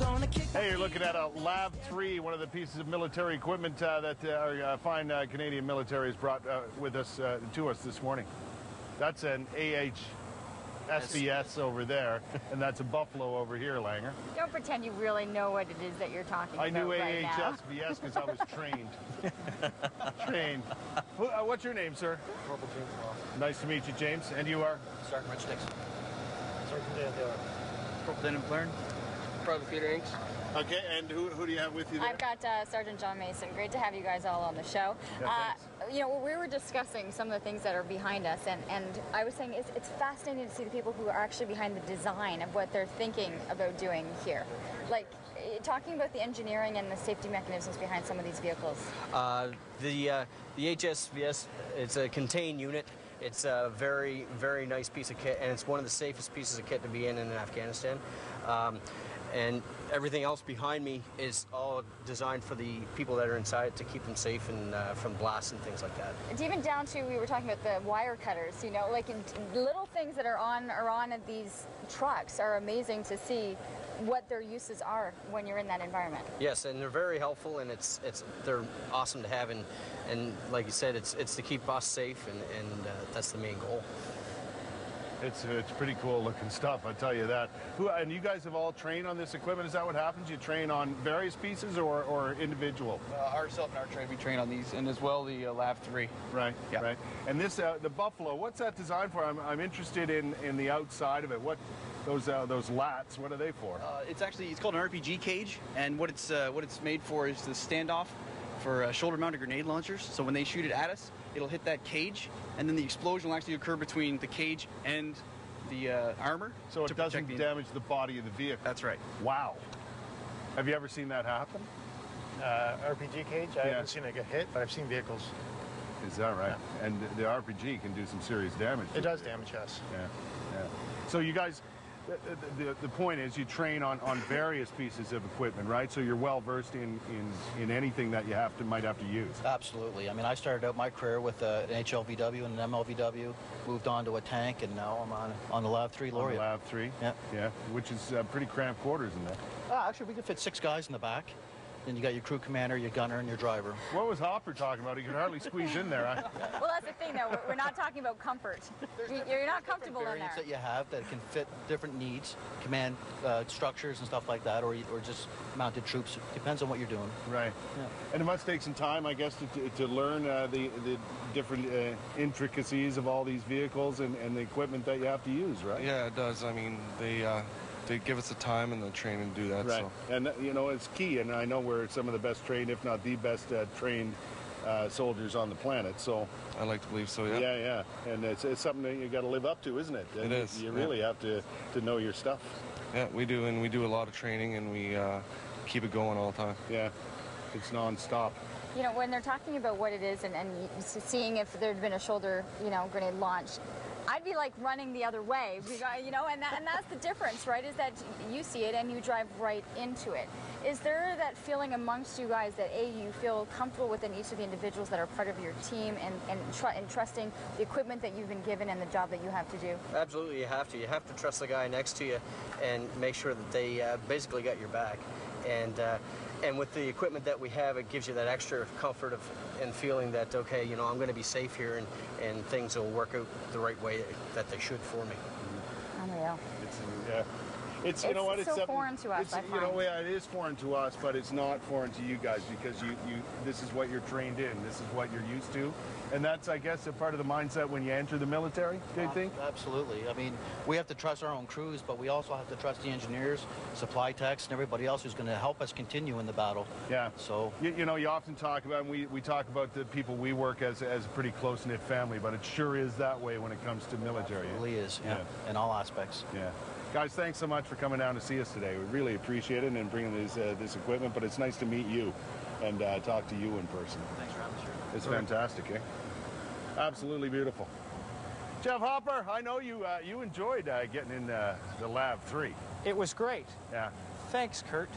Hey, you're looking at a Lab 3, one of the pieces of military equipment that our fine Canadian military has brought with us to us this morning. That's an SBS over there, and that's a Buffalo over here, Langer. Don't pretend you really know what it is that you're talking about. I knew right AHSVS because I was trained. What's your name, sir? Corporal James Law. Nice to meet you, James. And you are? Sergeant Rich Dixon. Sergeant Dan Taylor. Corporal Denham Blairn. Private Peter Inks. Okay, and who do you have with you there? I've got Sergeant John Mason. Great to have you guys all on the show. Yeah, you know, we were discussing some of the things that are behind us, and I was saying it's fascinating to see the people who are actually behind the design of what they're thinking about doing here. Like, talking about the engineering and the safety mechanisms behind some of these vehicles. The HSVS, it's a contained unit. It's a very, very nice piece of kit, and it's one of the safest pieces of kit to be in Afghanistan. And everything else behind me is all designed for the people that are inside to keep them safe and from blasts and things like that. And even down to, we were talking about the wire cutters, you know, like little things that are on these trucks are amazing to see what their uses are when you're in that environment. Yes, and they're very helpful, and they're awesome to have, and like you said, it's to keep us safe, and that's the main goal. It's pretty cool looking stuff, I'll tell you that. And you guys have all trained on this equipment? Is that what happens? You train on various pieces or individual? Ourselves and our trade, we train on these, and as well the Lab 3. Right, yeah. Right. And this, the Buffalo, what's that designed for? I'm interested in the outside of it. What those lats, what are they for? It's called an RPG cage, and what it's made for is the standoff for shoulder-mounted grenade launchers. So when they shoot it at us, it'll hit that cage, and then the explosion will actually occur between the cage and the armor. So it doesn't damage the body of the vehicle. That's right. Wow. Have you ever seen that happen? RPG cage? I haven't seen it get hit, but I've seen vehicles. Is that right? Yeah. And the RPG can do some serious damage. It does damage, yes. Yeah, yeah. So you guys, the point is you train on various pieces of equipment, right? So you're well versed in anything that you might have to use. Absolutely. I mean, I started out my career with an HLVW and an MLVW, moved on to a tank, and now I'm on the Lab 3 Laureate. On the Lab 3? Yeah. Yeah, which is pretty cramped quarters in there. Actually, we could fit 6 guys in the back. Then you got your crew commander, your gunner, and your driver. What was Hopper talking about? He could hardly squeeze in there. Well, that's the thing, though. We're not talking about comfort. You're not comfortable in there. Variants that you have that can fit different needs, command structures and stuff like that, or just mounted troops. Depends on what you're doing. Right. Yeah. And it must take some time, I guess, to learn the different intricacies of all these vehicles and the equipment that you have to use, right? Yeah, it does. I mean, they give us the time and the training to do that. Right. So. And, you know, it's key. And I know we're some of the best trained, if not the best trained soldiers on the planet. So I like to believe so, yeah. Yeah, yeah. And it's something that you got to live up to, isn't it? It is. You really have to know your stuff. Yeah, we do. And we do a lot of training, and we keep it going all the time. Yeah. It's nonstop. You know, when they're talking about what it is and seeing if there'd been a shoulder, grenade launch, I'd be like running the other way, you know, and that's the difference, right, is that you see it and you drive right into it. Is there that feeling amongst you guys that, you feel comfortable within each of the individuals that are part of your team and trusting the equipment that you've been given and the job that you have to do? Absolutely, you have to. You have to trust the guy next to you and make sure that they basically got your back. And with the equipment that we have, it gives you that extra comfort and feeling that, okay, you know, I'm going to be safe here and things will work out the right way that they should for me. Unreal. It's you know what, it's so foreign to us, I find. You know, yeah, it is foreign to us, but it's not foreign to you guys because this is what you're trained in. This is what you're used to. And that's, I guess, a part of the mindset when you enter the military, do you think? Absolutely. I mean, we have to trust our own crews, but we also have to trust the engineers, supply techs, and everybody else who's going to help us continue in the battle. Yeah. So you know, you often talk about, and we talk about the people we work as a pretty close-knit family, but it sure is that way when it comes to military. It really is, yeah, in all aspects. Yeah. Guys, thanks so much for coming down to see us today. We really appreciate it and bringing this equipment, but it's nice to meet you and talk to you in person. Thanks for having us here. It's fantastic, eh? Absolutely beautiful. Jeff Hopper, I know you enjoyed getting in the Lab 3. It was great. Yeah. Thanks, Kurt.